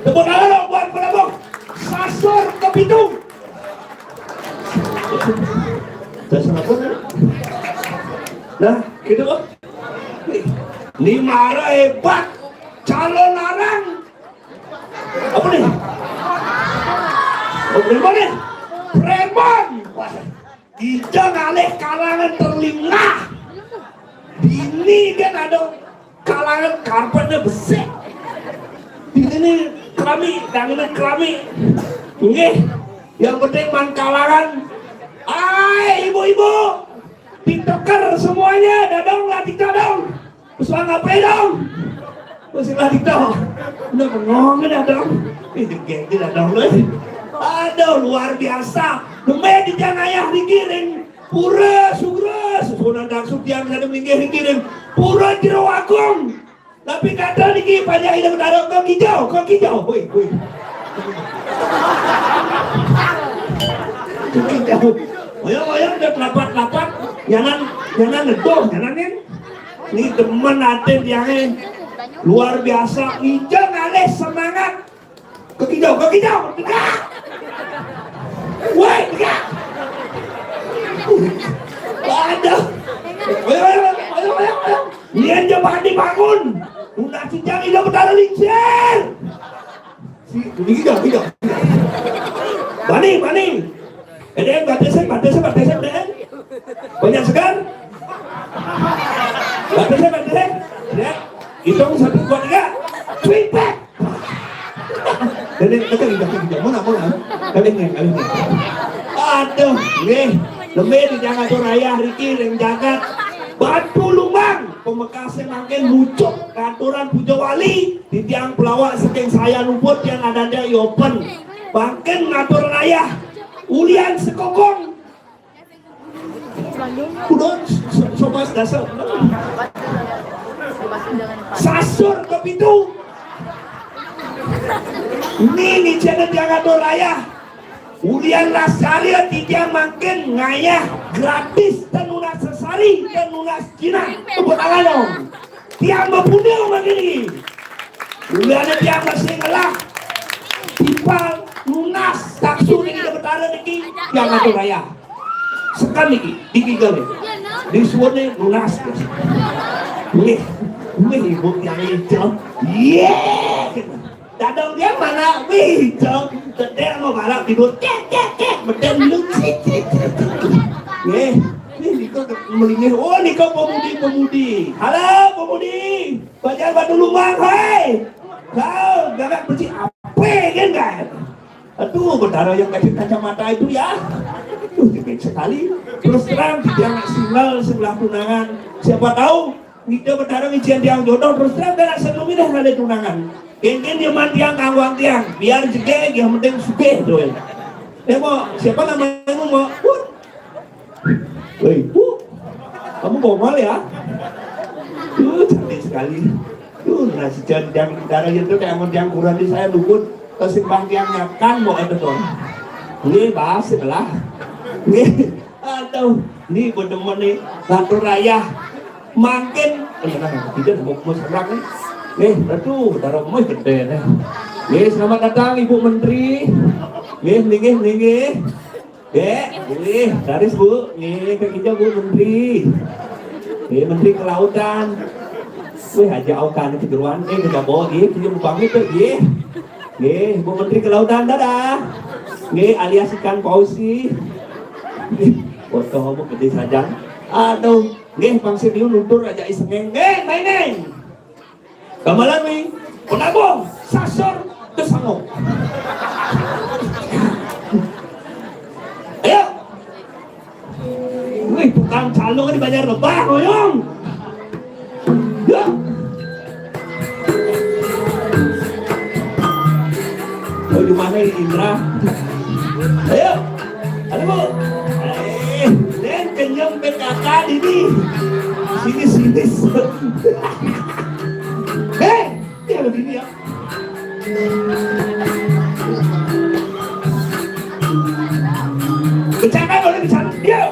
Tepuk tangan dong buat penabung Sasor Kepitung. Nah, gitu kok. Ini marah hebat. Calon larang. Apa nih? Oh, Premon. Premon. Ijang alih kalangan terlingah. Ini kan ada kalangan karpetnya besi. Ini kerami, dangan kerami. Nggih, yang penting man kalangan. Hai ibu-ibu, tiktoker semuanya, dadong lah tiktok dong. Pesuang apa dong? Pesuang tiktok. Udah bengong kan dong? Ini geng tidak dong loh. Aduh luar biasa. Nemeh di jangan ayah digiring. Pura sura, sesuatu daksuk yang ada menginggih digiring. Pura jero agung. Tapi kata niki banyak hidup taruh kok hijau, woi. Hijau. Oyong udah lapat, jangan ngedoh, jangan kan? Ini temen aten yang luar biasa, hijau ngalih semangat, kok hijau, tegak, woi tegak, aduh, oyong, ini aja dibangun. Udah cijang hidup bertaruh lincir. Ini hijau. Bani. Eden batesen deh. Banyak segar. Batesen. Ya. Hitung 1, 2, 3. Twin back. Eden hijau. Mana? Kalian. Aduh, nih. Lebih di jangan raya Riki yang jagat. Batu Lumang, pemekasnya makin lucu aturan Pujo Wali di tiang pelawak saking saya luput yang ada di open bangken ngatur raya ulian sekokong udah sobat dasar Sasor Kepitung ini channel yang ngatur raya ulian Lasaria tidak makin ngayah gratis dan unas sesari dan unas Cina. Tepuk tangan dong. Tiang membunuh begini. Uliannya tiang masih ngelah. Tipal lunas taksu ini udah bertaruh niki yang ngatur raya. Sekan niki digigal nih. Disuwene lunas. Nih ibu yang hijau. Dadong dia mana hijau. Tedek mau balap tidur kek beden lucu. Nih Niko melingih. Oh Niko pemudi. Halo pemudi. Bajar Batu Lumang, hai. Kau gagak bersih apa kan? Aduh berdarah yang kasih kacamata itu ya. Jepit sekali. Terus terang dia single sebelah tunangan. Siapa tahu Niko berdarah ijian tiang jodoh. Terus terang gak sebelum ini ada tunangan. Geng-geng dia mantiang kawang tiang. Biar jegeng yang penting sugih doang. Siapa namanya mau? Woi, kamu bomal ya? Cantik sekali. Nasi jandang darah itu kayak yang kurang di saya luput. Kesimpang tiang nyakan mau itu dong. Ini bahas sebelah. Ini, aduh, ini bener-bener nih ngatur raya. Makin, tidak mau serang nih. Nih, aduh, darah mau gede nih. Nih, selamat datang Ibu Menteri. Nih. Nih, garis Bu. Nih, ke hijau Bu Menteri. Nih, Menteri Kelautan. Wih, aja aukan kejeruan. Kita bawa kita pamit tuh. Nih, Bu Menteri Kelautan, dadah. Nih, alias ikan pausi. Foto kamu gede saja. Aduh, nggih pangsit niku nutur aja isengeng. Nggih, main. Kamalan wi, penabung, sasor, kesangok. Ayo. Wih, tukang calong ini bayar lebah, koyong. Ya. Oh, di mana ini Indra? Ayo. Ayo, Bu. Dan kenyang PKK ini. Sini. Dia begini ya. Bicara boleh bicara. Dia.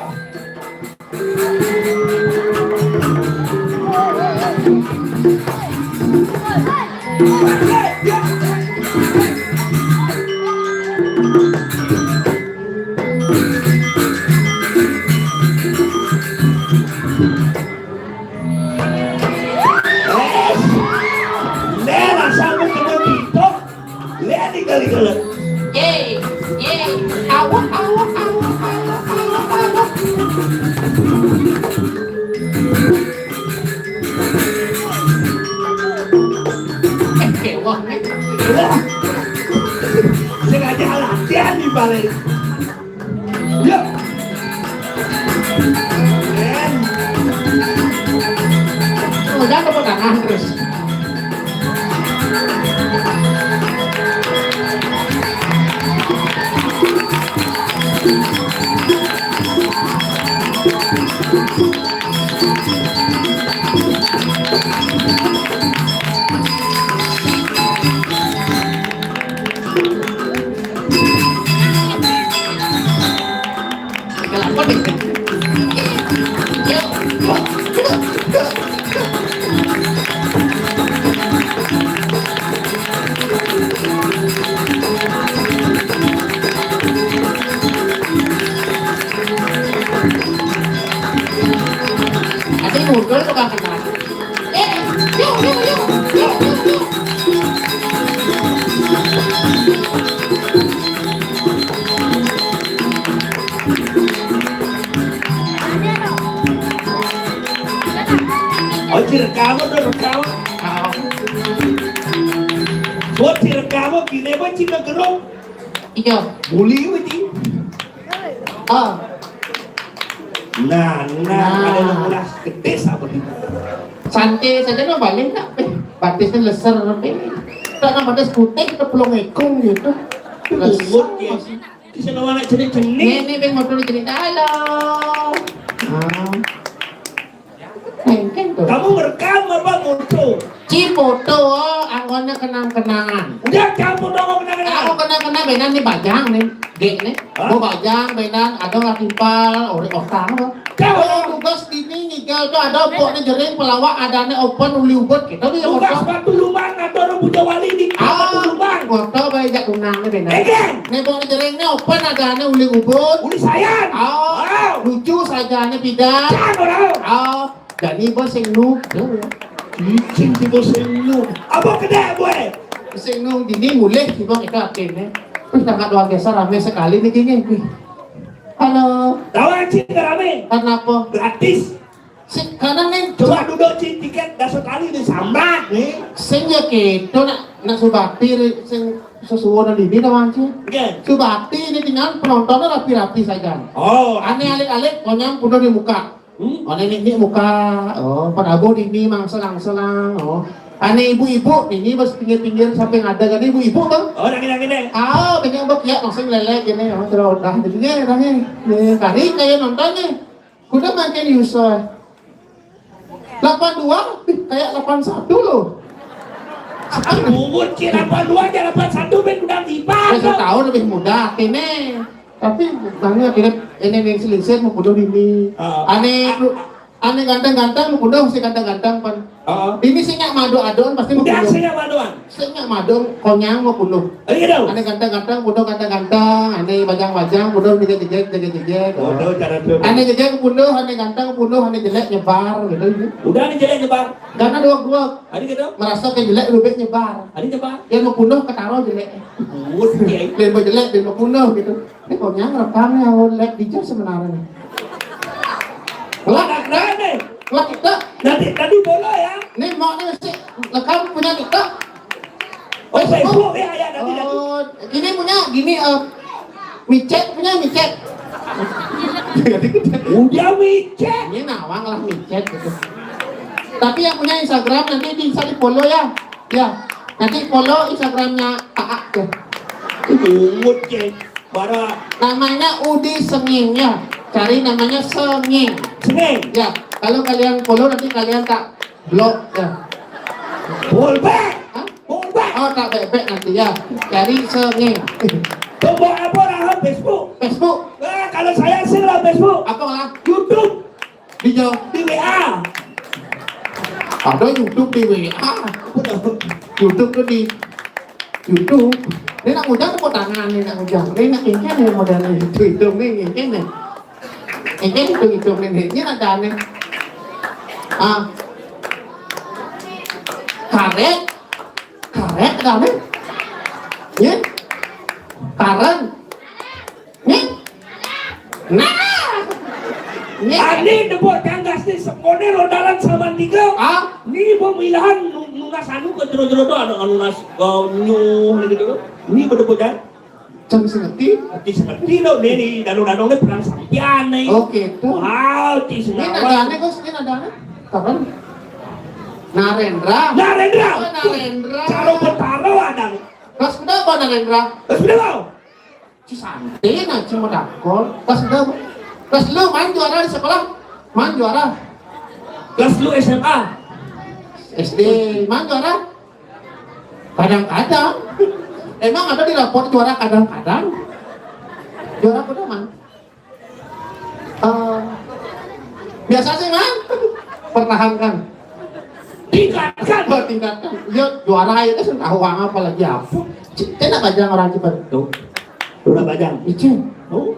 Kali-kali. Yeay, awak. Kewah nih. Sengaja latihan di balik. Yuk. Udah tepuk tangan terus. Mundur tukang kenal. Yuk. Oh, direkam udah rekam. Buat direkam gini apa cina gerung? Iya. Buli itu. Oh. Nah, ada yang ulah gede sama itu. Santai saja no balik nak. Batisnya leser lebih. Karena batis putih kita pelong ekong gitu. Leser ya. Di sana mana jenis-jenis. Ini bang motor cerita halo. Mungkin tuh. Kamu merekam apa foto? Foto, anggotnya kenang-kenangan. Udah kamu dong kenang-kenangan. Aku kenang-kenang benan nih bajang nih, dek nih. Mau bajang benan, ada nggak timpal, orang orang loh. Kalau tugas ini nigel tuh ada pokoknya jering pelawak, ada nih open uli ubet gitu dia foto. Tugas batu lumang atau orang punya wali di batu lumang. Foto banyak tunang nih benan. Egen. Nih pokoknya jering nih open ada nih uli ubet. Uli sayang. Lucu saja nih pidat. Jangan. Jadi bos yang nuk, Cicing di bos yang nuk. Apa kena boleh? Bos yang nuk ini mulai kita akhirnya. Sangat luar biasa ramai sekali nih gini. Halo. Tahu cing rame? Kenapa? Gratis. Karena nih Coba duduk cing tiket dah sekali nih sambat nih. sing ya gitu nak subakti sing sesuatu di bina wancing. Subakti ini tinggal penontonnya rapi-rapi saja. Oh, Aneh alik-alik konyang punya di muka. Oh ini muka, oh penabo ini mangselang-selang, oh ane ibu-ibu ini bos pinggir-pinggir sampai ada kan ibu-ibu bang? Oh gini. Banyak bak ya langsung lele gini, oh terus udah jadi nih kali kayak nontonnya, udah makin user 82 kayak 81 loh. Umur kira 82 aja 81 ben udah tiba. Saya tahu lebih muda ini. Tapi bangnya akhirnya ini yang selisih mau bunuh ini. Aneh ganteng-ganteng mau bunuh si ganteng-ganteng pan. Ini sih nggak madu adon pasti mau bunuh. Udah sih nggak maduan. Sih nggak madu konyang mau bunuh. Aneh ganteng-ganteng bunuh ganteng-ganteng. Aneh bajang-bajang bunuh jejek. Bodoh cara tuh. Aneh jejek bunuh, aneh ganteng bunuh, aneh jelek nyebar gitu. Udah nih jelek nyebar. Karena dua Adi gitu. merasa kayak jelek lebih nyebar. Adi nyebar. Yang mau bunuh ketaruh jelek. Dia mau jelek dia mau bunuh gitu. Ini konyang rekamnya lihat di sebenarnya. Kalau Lah TikTok. Nanti follow ya. Nih mau nih sih, lekam punya TikTok. Oh Facebook ya nanti. Oh, ini punya gini micet punya micet. Udah micet. Ini nawang lah micet gitu. Tapi yang punya Instagram nanti bisa di follow ya. Ya, nanti follow Instagramnya Aa ya. Ungut cek. Bara. Namanya Udi Senging ya. Cari namanya Senging. Senging. Ya, kalau kalian follow nanti kalian tak blok ya. Bolback. Hah? Bolback. Oh tak bebek nanti ya. Cari Senging. Coba apa lah Facebook? Facebook. Kalau saya sih lah Facebook. Apa lah? YouTube. Di WA. Ada YouTube di WA. YouTube tuh di YouTube. Ini nak ujang kok tangan ini nak ujang. Ini nak ingin nih modalnya itu nih ingin nih. Ingin itu nih. Ini ada nih. Karet ada nih. Ya. Karen. Nih. Nah. Ani debut kanggas ni sekone rodalan sama tiga. Ni pemilihan nunas anu ke jero-jero do anu nunas nyuh gitu. Ni berdebut kan? Jam sengerti. Ti seperti do ni dalu-dalu ni perang sampian ni. Oke tuh. Wow, ti Ini senawa. ada aneh kok, ini ada aneh. Kapan? Narendra. Narendra. Oh, Narendra. Caro Betaro ada. Kelas berapa Narendra? Sudah mau? Cisantin aja mau dakol. Kelas berapa? Kelas lu main juara di sekolah? Main juara? Kelas lu SMA? SD main juara? Kadang-kadang. Emang ada di rapor juara kadang-kadang? Juara kuda man? Biasa sih man? Pertahankan. Tingkatkan. Tingkatkan. Ya juara itu sudah uang apa lagi apa? Kita bajang orang cepat. Tuh. Udah bajang. Icen. Oh.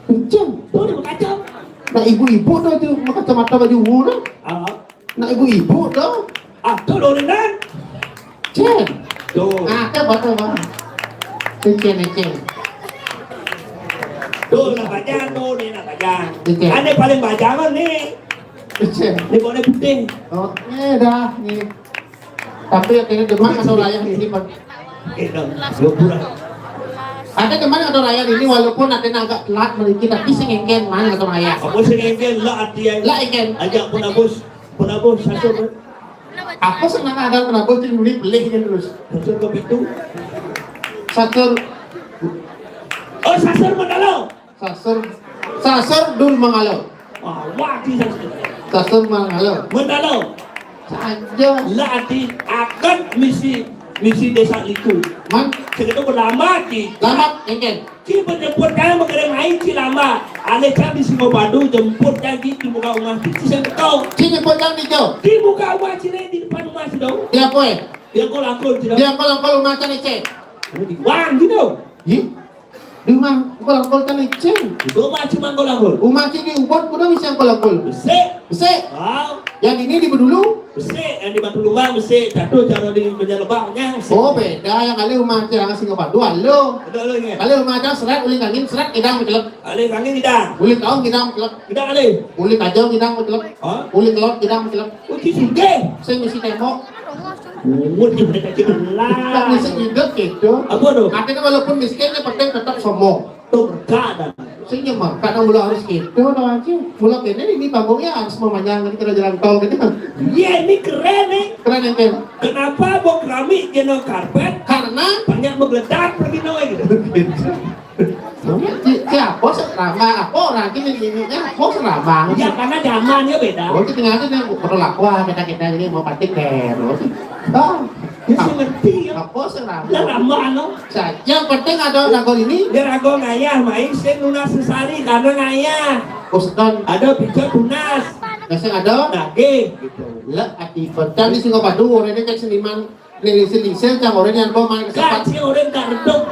Icen. Tuh dia berkacau. Nah ibu-ibu tuh tuh kacamata baju ungu tuh. Nah ibu-ibu tuh. Tuh dorenan. Cen. Tuh. Ada betul bang. Icen. Tuh nak bajang tuh dia nak bajang. Icen. Ada paling bajangan nih. Icen. Ini boleh putih. Oh, dah nih. Tapi yang ini demam atau layak ini pak. Dong. 20. Ada teman atau raya ini walaupun nanti agak telat memiliki tapi sengengken mana atau raya. Apa sengengken lah artinya. Lah ikan. Ajak penabus sasur. Apa senang ada penabus di beli terus. Sasur ke pintu. Sasur. Oh sasur mendalau. Sasur dul mengalau. Wati sasur. Sasur mengalau. Mendalau. Saja. Lah arti akan misi desa itu. Man. Segitu berlama di. Lama ikan. Ci menjemput kalian mengirim air ci lama. Aleka di Singapura jemput lagi di muka rumah ci saya tahu. Ci jemput yang di jauh. Di muka rumah ci di depan rumah ci dong. Dia apa ya? Dia kolakul ci dong. Dia kolong macam ikan. Di wang gitu. Ih. Di rumah kolong kan ikan. Di rumah ci mang kolakul. Rumah ci di ubon udah bisa kolong. Besek. Wow. Yang ini di Bedulu. Besek yang di Batu Lubang besek jatuh cara di Banjar Lebangnya. Oh beda yang kali rumah jangan Singapura dua lo. Betul lo ya. Kali rumah jangan serat uling angin serat idang mencelep. Ale kangin tidak. Uling kaung idang mencelep. Tidak ale. Uling kajau idang mencelep. Uling kelot idang mencelep. Uci suge. Saya misi tembok. Uci mereka Tak celah. misi hidup gitu. Apa tuh? Artinya walaupun miskinnya penting tetap sombong. Tuh berkah. Saya nyemak kadang mula harus gitu no aja. Mula ini banggungnya harus memanjang kita jalan tol gitu. Iya ini keren nih. Keren yang kan. Kenapa bok keramik jenuh karpet? Karena Banyak menggeledak pergi noe gitu. siapa serama apa orang ini apa serama. Ya karena zamannya beda. Oh, itu tinggal aja perlu lakukan kita ini mau patik terus. Dia ngerti ya. Apa serama? Dia ramah no. Yang penting ada rago ini. Dia rago ngayah main sen lunas sesari karena ngayah. Kusekan Ada pijat lunas. biasanya ada. Nage gitu. Lah ati kontan di Singapura orang ini kan seniman lilis-lilis yang orang yang mau main kesepat. Kasih orang kardok.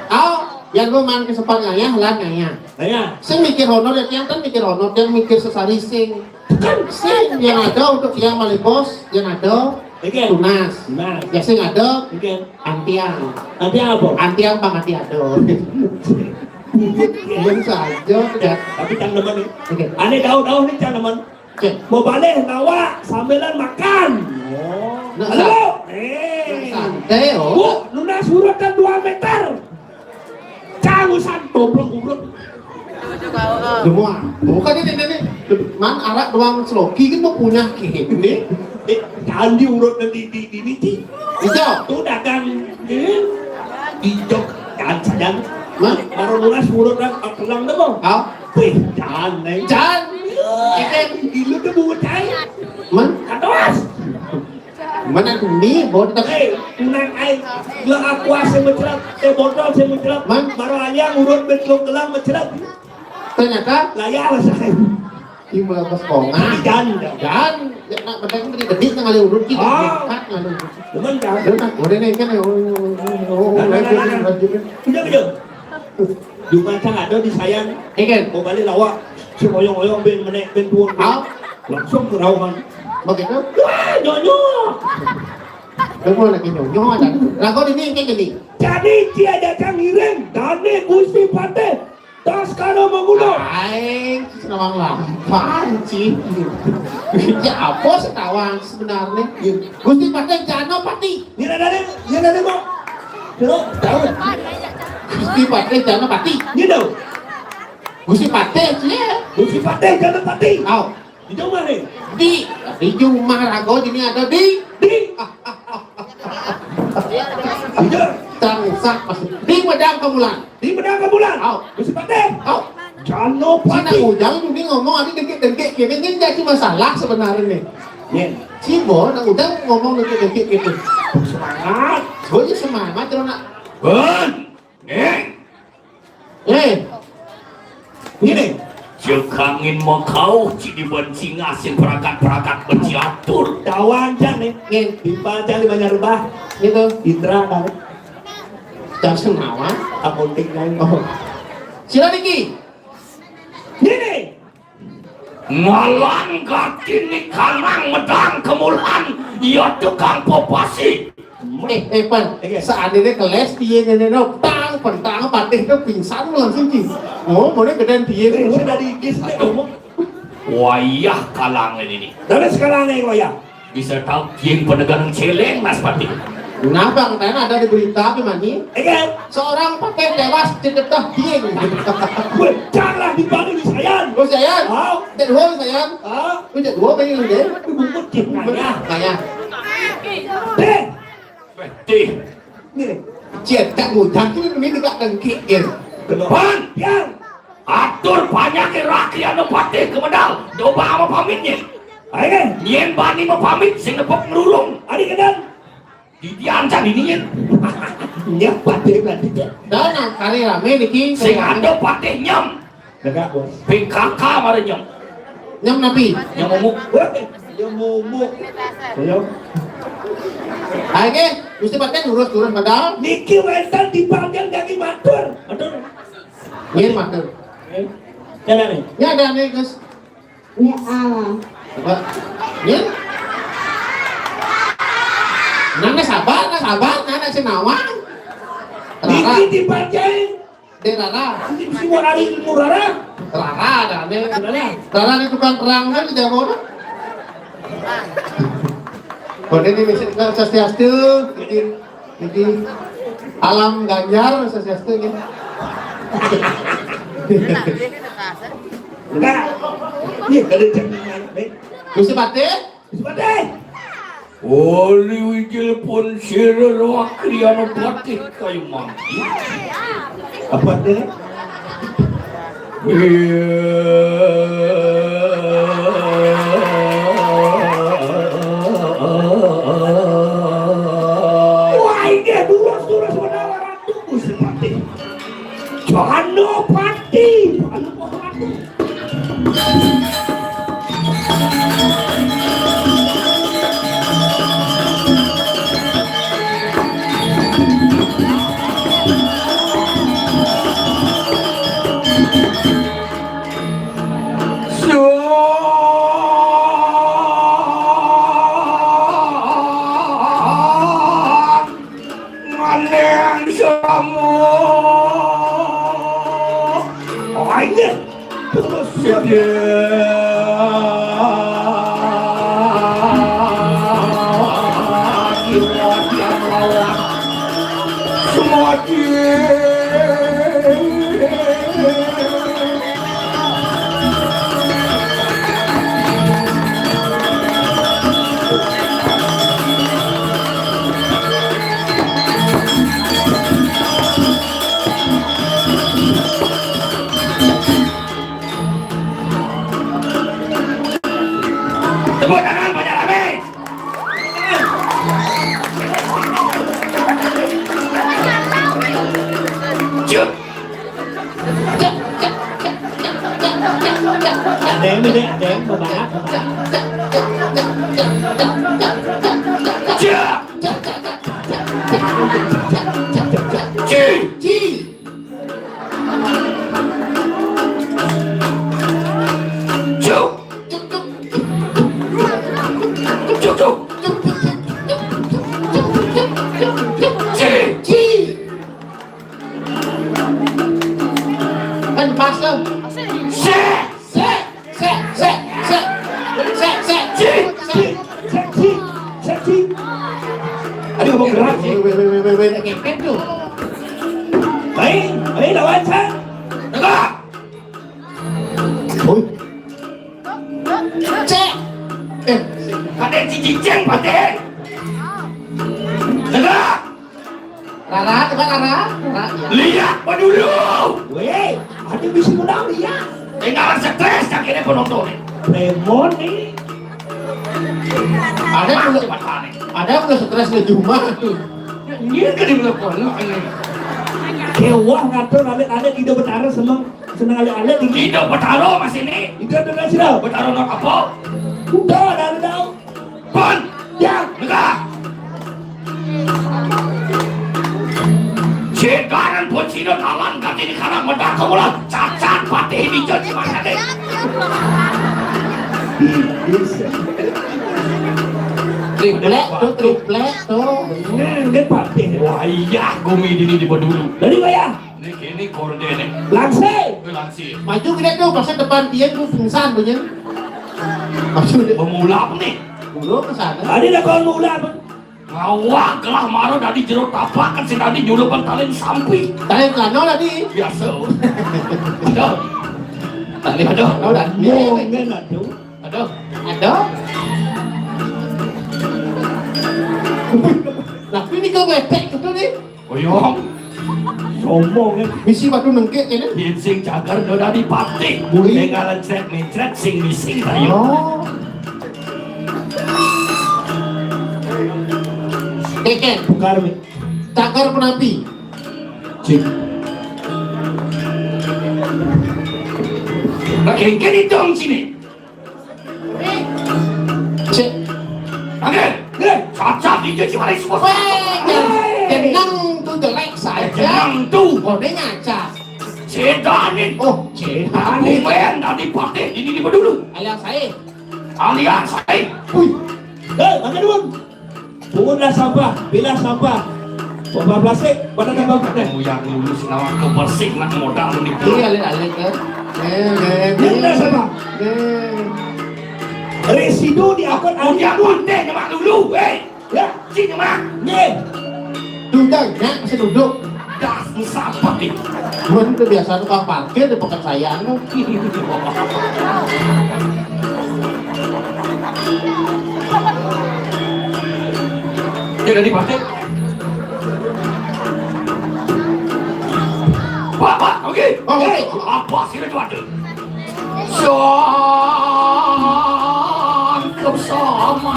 Yang mau main kesepat ngayah lah ngayah. Ayah. Saya mikir honor yang kan mikir honor yang mikir sesari sing yang ada untuk yang malibos yang ada tunas. Nah, Ya sing ada mungkin. antiang. Nanti apa? Antiang pangati ado. Yang saja tidak. Tapi tanaman nih. Oke. Aneh tahu nih tanaman. Mau balik nawa sambilan makan. Halo. Santai oh. Bu, Luna surutkan 2 meter. Cangusan goblok urut. Semua. Bukan ini. Man arak doang seloki kan mau punya ini. Jangan diurut nanti di niti. Hijau. Tuh dagang hijau jangan sedang. Man, Baru Luna surut dan telang dah bang. kau. Wih, jangan nih. Jangan. Ikan ilu tuh buat saya. Man, Kados. mana ini bodoh. Unang ay, yung aqua sa matrap, botol sa matrap, baru aja urut betlong gelang matrap, Ternyata layar sa akin. Ibu lepas kongan. Jangan. Nak bedeng tadi dedik nang ada urut kita. Kat lalu. Teman kan? Nak boleh nih kan ya. Punya. Cuma sangat ada disayang. Ikan. Mau balik lawak, si oyong-oyong ben menek ben tuang. Langsung ke rawan. Begitu. Wah, nyonyo. Kamu lagi nyonyo ada. Lah kau ini kayak gini. Jadi tiada kang ngiring, dane Gusti Pate. Tas kano mengulo. Aing senawang lampaan sih. Ya apa setawang sebenarnya? Gusti Pati Jano Pati. Ini ada mau. Tahu. Gusti Pati Jano Pati. Ini tahu. Gusti Pati sih. Gusti Pate jangan pati. Aw. Di mana nih? Di rumah Rago ini ada di Tangsak di Medang Kemulan. Di Medang Kemulan. Gusti Pate. Jano Cina Pati. ujang ini ngomong ada dengkit ini jadi masalah sebenarnya nih. Yen. Cibo, nak ujang ngomong dengkit gitu. Semangat. Soalnya semangat terus nak. Ben. Ini. Jekangin makau cidi benci ngasin perangkat-perangkat benci atur. Kawan nih. Dibaca 5 rubah. Gitu. Indra kan. Jangan senawan. Akunting lain. Sila Niki. Ini. Ngalan katini kanang Medang Kemulan. Iya tukang popasi. Pan, saat ini keles dia nenek pentang patih itu pingsan langsung sih. Oh, boleh gedean dia. Sudah digis ngomong. Wayah kalangan ini. Tapi sekarang nih kok ya. Bisa tahu yang penegang celeng Mas Pati. Kenapa katanya ada di berita gimana? Seorang pakai tewas cedetah dia. Gue janganlah dibanding di sayang. Oh sayang. Cek dua sayang. Cek dua pengen lu deh. Bungkut cipnanya. Sayang. Peti. Ini. Cetak ngutang ini dekat dengki ya. Pan. Yang. Atur banyak rakyat anu Pati kemedal. Doba sama pamitnya. Ayo. Nyen bani mau pamit sing nepok ngerulung. Adik kedan. Diancan ini nyen. Ya Pati berarti dia. Dan kali rame Niki. Sing ada Pati nyam. Dekat bos. PKK mare nyam. Nyam napi. Yang ngomong. Dia momok. Ayo. Oke, mesti pakai turun padahal. Niki wental dipanggil kaki matur. Matur. Iya matur. Jalan nih. Ya ada nih guys. Ya Allah. Apa? Ya. Nana sabar, nana senawang. Rara, Niki dipanggil. de Rara, Si Morari Murara. Rara ada nih. Rara nih tukang terang kan di Jawa. Kode ini misalnya sesuatu, jadi alam ganjar sesuatu gitu. Enggak. Iya, ada jangan. Gusti Pati, Sebentar. Oli wijil pun sirel wakri anu Pati kayu mangki. Apa deh? Wah, ini dua surat menawaran tubuh seperti Jano Pati. Ngaleng sama oh ini terus Tepuk tangan banyak rame. Cuk. Ada yang ini, ada yang berbahas. Cuk. Ci. Cuk. Cuk. Cuk. Ci. Kan pas lah. Se. Ci. Seksi. Aduh, mau gerak sih. Ngepet tuh. Baik, lawan saya. Dengar. Oi. Cek. Paten cincin, paten. Dengar. Rara, coba Rara. Lihat dulu. Weh, ada bisa menang ya. Tinggal stres akhirnya penonton. Lemon nih. Ada udah stres di rumah tuh. Ini kan dibilang ini. Kewah ngatur ale tidak betara seneng ale di Tidak bertaruh mas ini. tidak ada sih dah. Bertaruh nak apa? Udah ada dah. Pon. Ya, Dengar. Sekarang pun sini talan kati di kanan medak kemulan cacat pati ini jadi mana deh. bisa. Triplek tuh. Dia pati. Wah iya, gumi ini di dulu. Dari mana? Ini kini korden nih. Langsung. Langsir. Maju kita tuh pas depan dia tuh pingsan tuh nya. Maju dia Pemula nih. dulu ke sana. Ada dah kau mula apa? Ngawak kelah marah dari jeruk tapak kan si tadi nyulupan talen sampi. Tadi kano tadi. Biasa. Aduh. Tali aduh. Kau dah. Mongen aduh. Aduh. Ada. Tapi ini kau ngepek gitu nih. Oyong. Sombong kan. Misi batu nengkek ini. Sing cagar doda di pati. Bui. Tinggalan cret sing mising tayo. Oh. Keken, Bukar mi. cagar penapi. Cik. Nah kengken itu ang sini. Cek. Oke. Cacat di jadi mana semua. Jenang tuh jelek saja. Jenang tuh. Kodenya ngaca. Sedanin. Oh, Sedanin. Bukan dari pati. Ini dulu. alias saya. Alian saya. Wih, Makan dulu. Pungunlah sampah, pilah sampah. Pompa plastik, pada tambah kata. Kamu yang lulus nawak kebersih nak modal nih. ini alih-alih kan. Pungunlah sampah. Residu diangkut Yang angin. pandai nyemak dulu. Ya, Si nyemak. nih. Duduknya masih duduk. Das musafat nih. Cuman kebiasaan tukang parkir di pekerjaan tuh. Dia dari pati. Pak, oke. Oke. Apa sih itu ada? Sangkep sama.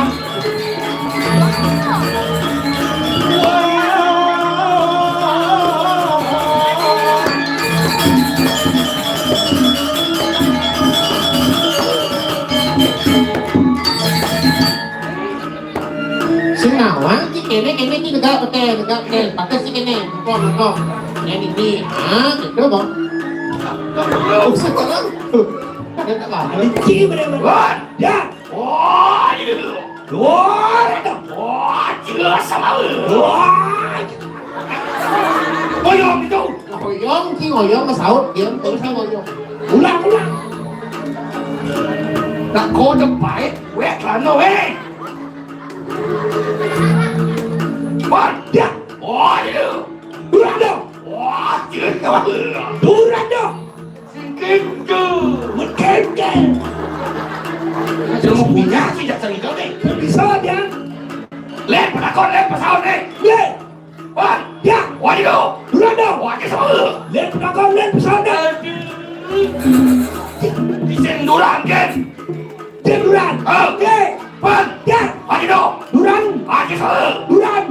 Sing nawang ki kene ki negara pete, pakai si kene. Kok. Ini. Ah, gitu bang. Sekarang. Ada tak lah. Licin bener-bener. Ya. Wah, itu. Wah, Wah, jelas sama lu. wah. Boyong itu. Ngoyong ngesaut dia terus ngoyong. Ulang. Nak kode baik, wek lano Ya. Wah, itu. Ulang dong. Wah, jelas sama lu. Ulang dong. Singking tu. Mengkengkel. Jangan punya sih jatuh itu nih. Bisa dia. Lep penakon, lep pesawat nih. Lihat. Wah, Ya. wah itu. Ulang dong. Wah, ke sama lu. Lihat penakon, lihat pesawat. Bisa dulang kan? Dia ulang. Oh. Oke. Pan. Ya. Mari dong. Duran. Mari saya. Duran.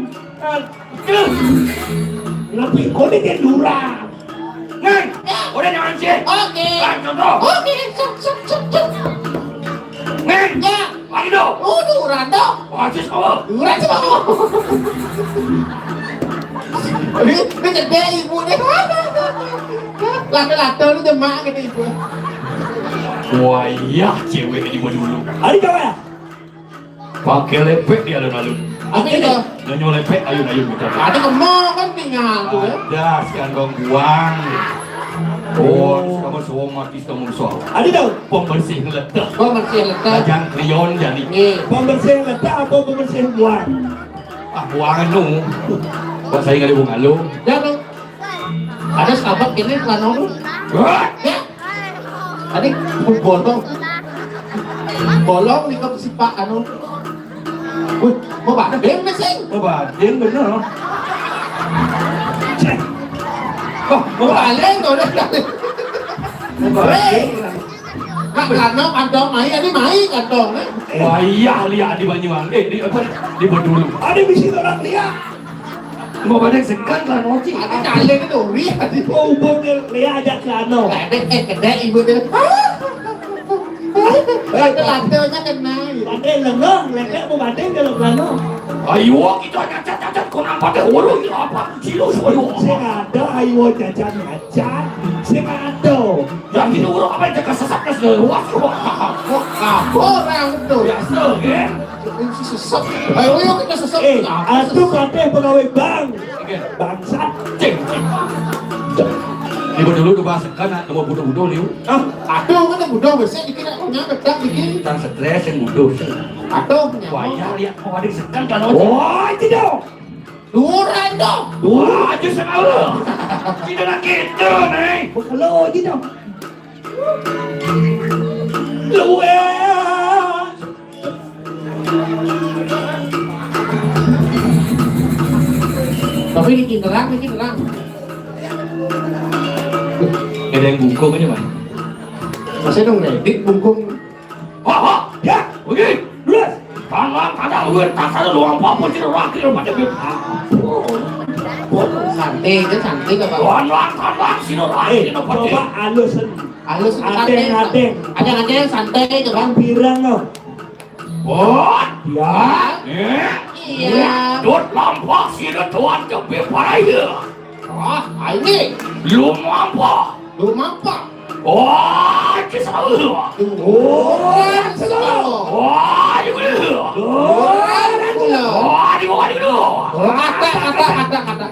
Lebih kau ni dia duran. Neng. Udah jangan sih. Oke. Contoh. Oke, cuk. Neng. Ya. Mari dong. Duran dong. Mari saya. Duran semua. Ini gede ibu nih. Laki-laki ini demak gitu ibu. Wah iya cewek ini dulu. Hari kau ya? Pakai lepek di alun-alun. Apa itu? Nyanyi lepek ayun-ayun gitu. Ada kemau kan tinggal tuh ya. Ada sekian dong buang. Oh, kamu semua mati kamu soal. Hari kau? Pembersih letak. Oh masih letak. Kajang kriyon jadi. Nih. Pembersih letak apa pembersih buang? Ah buangan lu. Kok saya nggak dibuang lu? Jangan. Ada sahabat ini kelano lu. Wah. Ya. Ada bolong di kap si Pak anu. Wih, mau badeng mesin. Mau badeng bener. Mau badeng tuh deh. Mau badeng. Kak Lano kantong mai, ini mai kantong. Wah iya lihat di Banyuwangi. Di apa? Di Bedulu. Ada bisi orang lihat. Mau badeng sekan kan oci. Ada kalian itu lihat. Oh, ubung lihat aja ke ano. Kede ibu dia. Lantainya kena. Badai lengah, lengah mau badai kalau lano. Ayo kita cacat-cacat kau nampak deh orang apa? Kilo soyo. Saya ada ayo jajan ngacat. Saya ada. Yang ini orang apa yang jaga sesat ke seluas Orang itu. biasa kan? Sesat. Ayo kita sesat. Atuh badai pegawai bank. Bangsat. Ceng. Di Bedulu tuh bahasa kan nama budo-budo liu. Aduh, kan budak besar dikira punya bedak dikit. Tang stres yang budo. Aduh, Wah ya lihat mau badeng sekan kan oci. Oh, itu dong. Luran dong. Wah aja sengaja. Tidak nak gitu nih. Kalau itu dong. Luar. Tapi bikin terang. Ada yang bungkung aja man. Masih dong nih, bungkung. Wah, Ya, begini. luas. Tangan kadang gue tak ada luang apa tidak wakil macam itu. Santai ke Pak. Luang tangan sini lagi no Coba pakai. halus. Halus santai. Ada santai ke Bang. Bang pirang no. Oh, Ya. Iya. dot lampak sini tuan ke beparaya. Wah, ini Lu mampa. lu mampak. Oh, kisah lu. Oh, selalu. Oh, di mana? Oh, di mana dulu? Kata.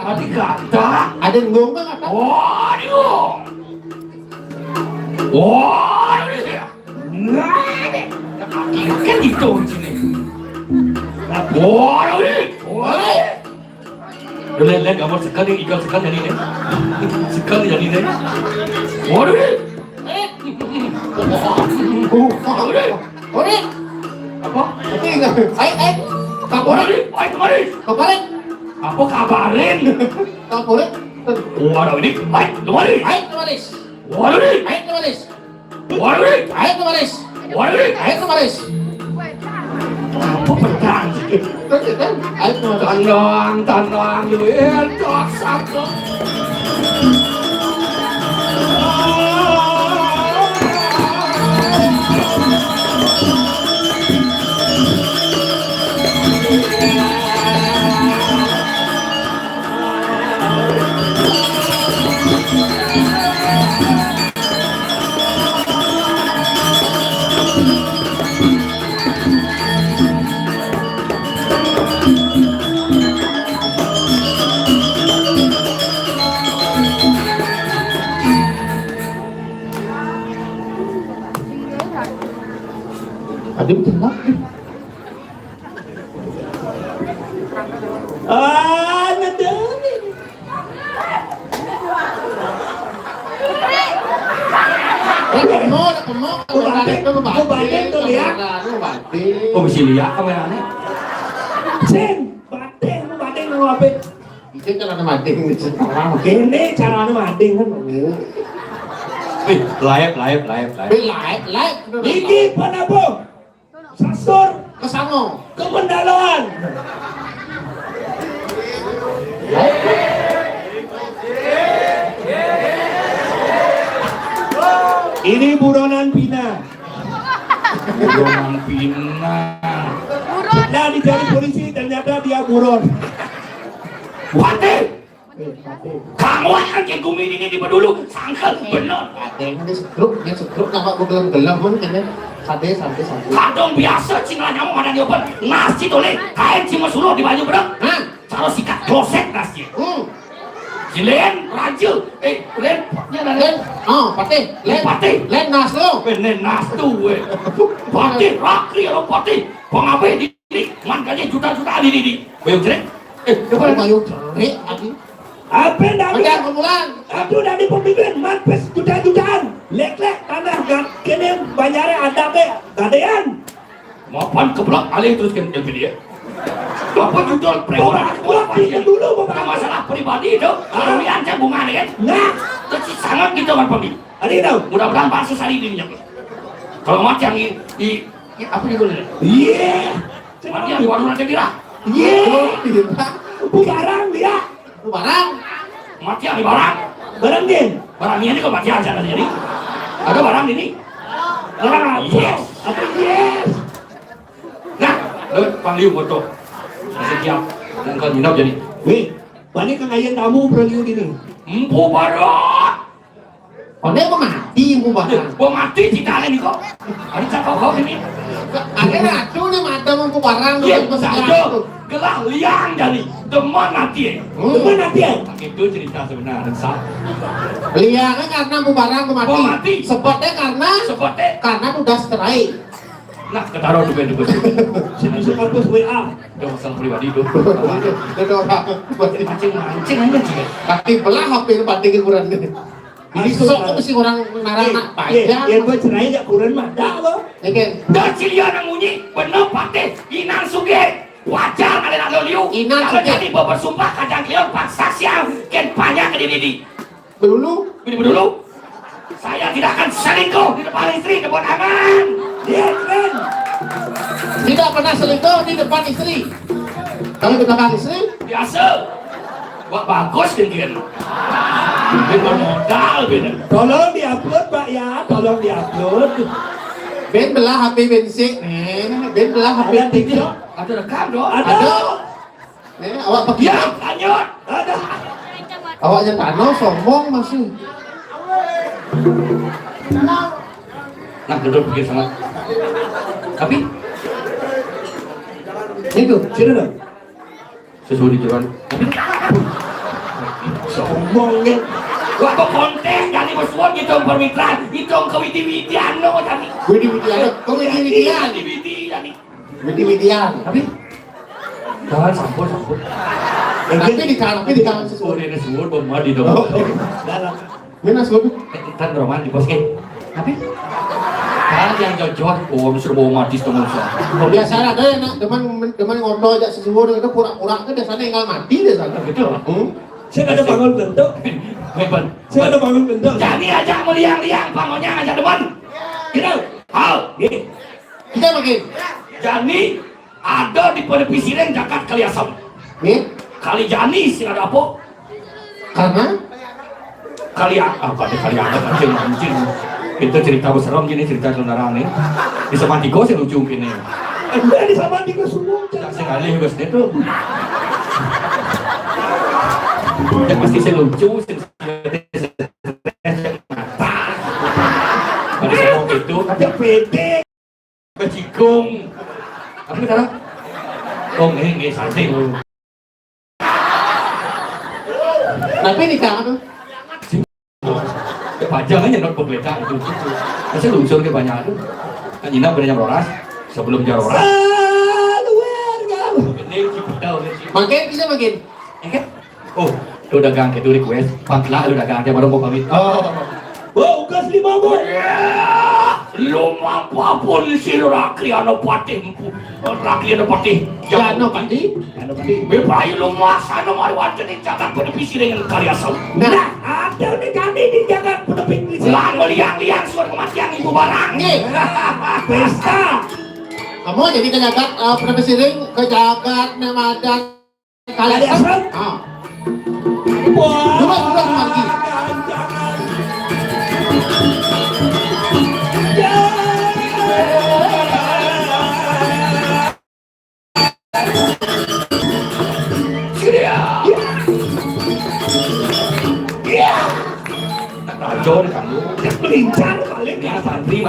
Tadi kata. Ada yang ngomong kata. Oh, di mana? Oh, di mana? Nah, kan itu di sini. Oh, di mana? Lihat gambar sekali ikan sekali jadi deh. Sekali jadi deh. Oh, di mana? Ore. Apa? Kapolek. Kemarin. Kapolek. Apa kabarin? Kapolek. Waduh ini, kemarin. Kemaris. Waduh ini, Kemaris. waduh ini, Kemaris. waduh ini. Kemaris. Apa pedang sih? Tandang, tak satu. Ada betul. Nada. Oh, bisa lihat kameranya. Ceng, badeng mau apa? Itu kan ada mading di situ. Ini caranya badeng kan. Live. Live. Iki panabo. Sasur. Kesana Songo. Kemendalaan. Ini buronan Pina. Buronan Pina. Nah, dicari polisi ternyata dia buron. Pate. Kamu akan ke Gumi ini di Bedulu, sangkal bener. Kadang dia setruk nama gue gelam-gelam pun kayaknya santai. Kadang biasa cinglah nyamuk ada di open. Nasi tole, kain cuma suruh di baju bedeng. Hah? Cara sikat kloset nasi. Jilen, raja, len, Len, pati, len nas lo. Len nas tu, pati, rakri, lo pati, pengabe di, man gaji juta-juta di. Bayang jelek, Kalau kayu cerik, adi. Apa dari? Macam kemulan. Aku dari pemimpin, mampus juta-jutaan. Lek-lek tanah kene banyare ada ke gadean. mapan keblak alih teruskan LPD ya. Apa judul preman? Dulu Bukan masalah pribadi itu. Kalau diancam bunga kan? Nah, Kecil sangat gitu kan pemimpin. ada itu. Mudah-mudahan pansus hari ini nyampe. Kalau mati yang apa itu? Iya. Mati yang di warung nanti dirah. Iya. Barang dia. Barang. Mati yang di barang. Barang din. Barang ini kok mati aja kan jadi. Ada barang ini. Ah, yes. Apa yes? Nah, lo panggil foto. Masih siap. Dan kau nginap jadi. Wih, banyak kang ayah tamu berliu gini. Empu barang. Dia mau mati, mau barang. Gua mati tidak nih kok. Ada cakap kau ini. Ada racun nih mata mau barang. Iya, saja. Gelang liang jadi. Teman mati. Teman nanti ya. Itu cerita sebenarnya sah. Liangnya karena mau barang mau Mau mati. Sebabnya karena udah strike. Nah, ketaruh duga-duga. Sini sepatu WA. Udah masalah pribadi itu. Ada orang Mancing aja sih. kaki belah HP itu pati kurang ini. Ini sok mesti orang narang nak pajak. Yang gue cerai ya kurang mah dah lo. Oke. Dan cilia nang bunyi bener pate Inang Suge. Wajar ada nak liu. Inang Kalau Suge. jadi bersumpah kadang dia paksa siang ken banyak ke diri. Dulu Dulu. Saya tidak akan selingkuh di depan istri depan aman. Dia keren. tidak pernah selingkuh di depan istri. Kalau di belakang istri, Biasa. Wah bagus kan. Bener modal bener. Tolong diupload Pak ya, tolong diupload. Ben belah HP bensik, Ben belah HP Ada tinggi. TikTok? Ada rekam dong. Ada. Awak pakai. Ya lanjut. Ada. Awak jangan tano sombong masih. Nah duduk pikir sangat. Tapi Itu. Sini dong. sesuai di jalan. Sombongnya. Wah kok konten jadi bersuara gitu permintaan itu kewiti-witian lo tadi. Widi-widian, kok widi-widian? Witi-witian nih. Widi-widian. Tapi jangan sampur. Tapi di kanan sesuatu. Sudah sudah bermadi dong. Dalam. Mana sesuatu? Kan roman di bosken. Tapi kan yang cocok, disuruh bawa mati setengah usaha. Biasa lah deh, teman ngobrol aja sesuatu itu pura-pura kan biasanya nggak mati deh sana. Betul. Saya ada bangun bentuk. Hebat. Saya ada bangun bentuk. Jadi aja meliang-liang, bangunnya aja depan. Gitu. Hal. Kita makin. Jadi ada di pesisir Jakarta Kaliasam. Nih, Kali Jani sih ada apa? karena Apa nih kali anjing. Itu cerita besar gini cerita saudara nih. Di Samantigo sih lucu gini. Anda di sama di semua. Tak sekali guys itu. Yang pasti saya lucu sih. Pada saya itu Ada pede. kecikung. Apa kita? Oh nggak santai lu. tapi di kanan Panjang aja not pembelita itu. Saya lucu kebanyakan tuh. Anjina bener jam rolas sebelum jam rolas. Luar kau. Ini cipta udah sih. makin bisa makin. Kan? Oh, lu dagang itu request. Pantlah lu dagang dia baru mau pamit. Oh, Oh, ugas 5 bu. Lu apapun si rakri ano pati. Rakri ano pati. Jano pati. Bebai lu masa no mari wajan di jagat pada visi dengan karya sau. Nah, ada nih kami di Jakarta penepik Lah meliang-liang suara kematian ibu barang. Nih, pesta. Kamu jadi kejagat profesi ring kejagat nemadan Kali asal. Ah. Wah. Dua lagi. Jodoh kamu. Lincah kali. Ya, mantri.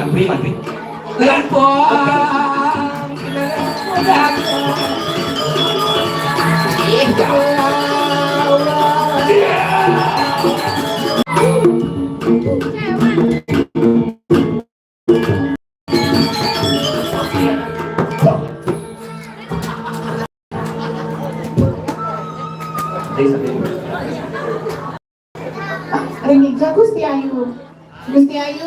Renika Gusti Ayu. Gusti Ayu